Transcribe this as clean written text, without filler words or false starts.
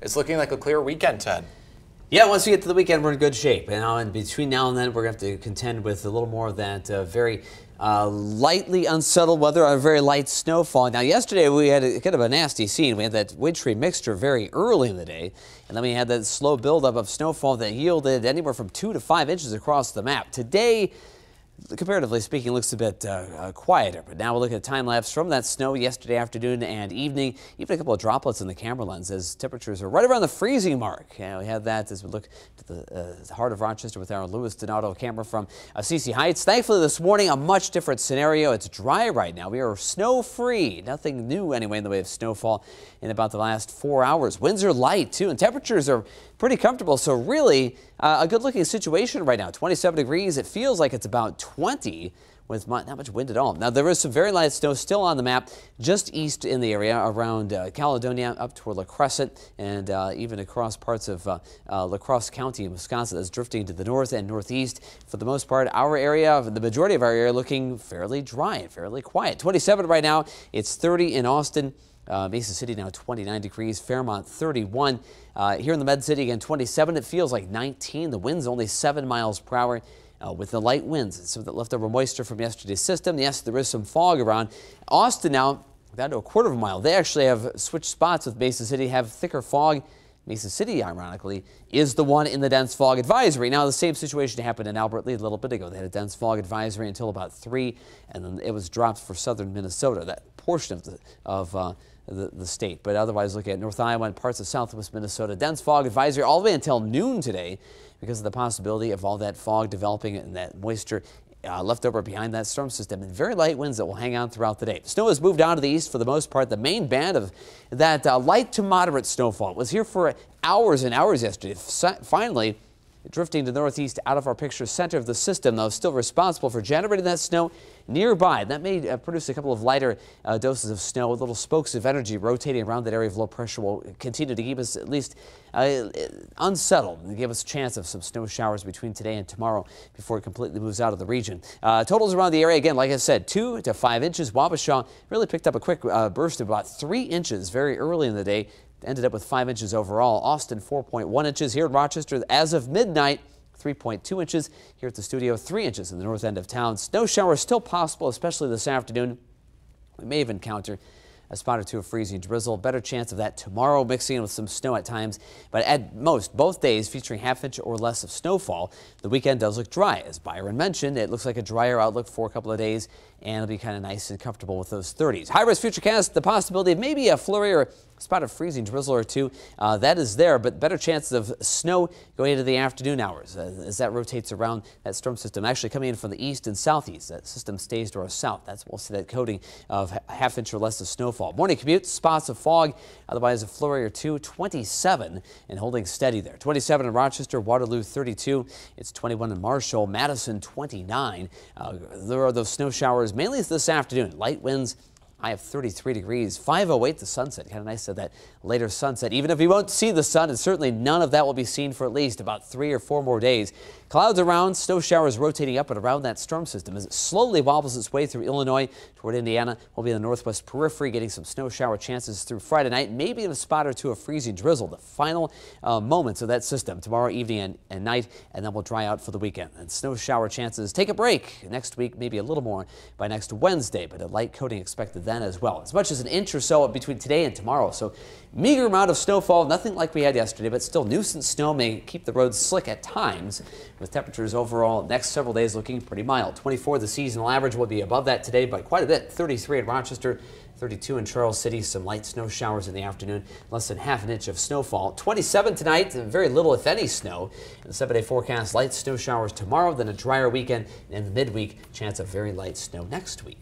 It's looking like a clear weekend, Ted. Yeah, once we get to the weekend, we're in good shape. And between now and then, we're going to have to contend with a little more of that very lightly unsettled weather, a very light snowfall. Now, yesterday, we had kind of a nasty scene. We had that wintry mixture very early in the day, and then we had that slow buildup of snowfall that yielded anywhere from 2 to 5 inches across the map. Today, comparatively speaking, looks a bit quieter, but now we'll look at a time-lapse from that snow yesterday afternoon and evening, even a couple of droplets in the camera lens as temperatures are right around the freezing mark. Yeah, we had that as we look to the heart of Rochester with our Louis Donato camera from CC Heights. Thankfully, this morning, a much different scenario. It's dry right now. We are snow-free. Nothing new anyway in the way of snowfall in about the last 4 hours. Winds are light, too, and temperatures are pretty comfortable. So really a good-looking situation right now. 27 degrees. It feels like it's about 20 with not much wind at all. Now, there is some very light snow still on the map just east in the area around Caledonia up toward La Crescent and even across parts of La Crosse County in Wisconsin that's drifting to the north and northeast. For the most part, our area, the majority of our area, looking fairly dry and fairly quiet. 27 right now. It's 30 in Austin. Mesa City now 29 degrees, Fairmont 31. Here in the Med City again 27. It feels like 19. The wind's only 7 miles per hour with the light winds and some of that leftover moisture from yesterday's system. Yes, there is some fog around. Austin now down to a quarter of a mile. They actually have switched spots with Mesa City, have thicker fog. Mesa City, ironically, is the one in the dense fog advisory. Now, the same situation happened in Albert Lea a little bit ago. They had a dense fog advisory until about 3, and then it was dropped for southern Minnesota, that portion of the state. But otherwise, look at North Iowa and parts of southwest Minnesota. Dense fog advisory all the way until noon today because of the possibility of all that fog developing and that moisture left over behind that storm system, and very light winds that will hang on throughout the day. Snow has moved down to the east for the most part. The main band of that light to moderate snowfall was here for hours and hours yesterday. Finally, drifting to the northeast out of our picture center of the system, though still responsible for generating that snow nearby. That may produce a couple of lighter doses of snow. Little spokes of energy rotating around that area of low pressure will continue to keep us at least unsettled and give us a chance of some snow showers between today and tomorrow before it completely moves out of the region. Totals around the area, again, like I said, 2 to 5 inches. Wabasha really picked up a quick burst of about 3 inches very early in the day. Ended up with 5 inches overall. Austin, 4.1 inches. Here in Rochester, as of midnight, 3.2 inches. Here at the studio, 3 inches in the north end of town. Snow showers still possible, especially this afternoon. We may even encounter a spot or two of freezing drizzle. Better chance of that tomorrow, mixing in with some snow at times. But at most, both days featuring half inch or less of snowfall. The weekend does look dry. As Byron mentioned, it looks like a drier outlook for a couple of days, and it'll be kind of nice and comfortable with those 30s. High-risk futurecast, the possibility of maybe a flurry or a spot of freezing drizzle or two. That is there, but better chances of snow going into the afternoon hours as that rotates around that storm system. Actually coming in from the east and southeast. That system stays to our south. We'll see that coating of half inch or less of snowfall. Morning commute, spots of fog, otherwise a flurry or two. 27 and holding steady there. 27 in Rochester, Waterloo 32. It's 21 in Marshall, Madison 29. There are those snow showers mainly this afternoon. Light winds. High of 33 degrees, 5:08 the sunset. Kind of nice that later sunset. Even if we won't see the sun, and certainly none of that will be seen for at least about 3 or 4 more days. Clouds around, snow showers rotating up and around that storm system as it slowly wobbles its way through Illinois toward Indiana. We'll be in the northwest periphery, getting some snow shower chances through Friday night, maybe in a spot or two of freezing drizzle. The final moments of that system tomorrow evening and night, and then we'll dry out for the weekend. And snow shower chances take a break next week, maybe a little more by next Wednesday, but a light coating expected then as well. As much as an inch or so between today and tomorrow. So meager amount of snowfall, nothing like we had yesterday, but still nuisance snow may keep the roads slick at times, with temperatures overall next several days looking pretty mild. 24 the seasonal average will be above that today by quite a bit. 33 in Rochester, 32 in Charles City. Some light snow showers in the afternoon, less than half an inch of snowfall. 27 tonight, very little if any snow. In the 7-day forecast, light snow showers tomorrow, then a drier weekend, and in the midweek, chance of very light snow next week.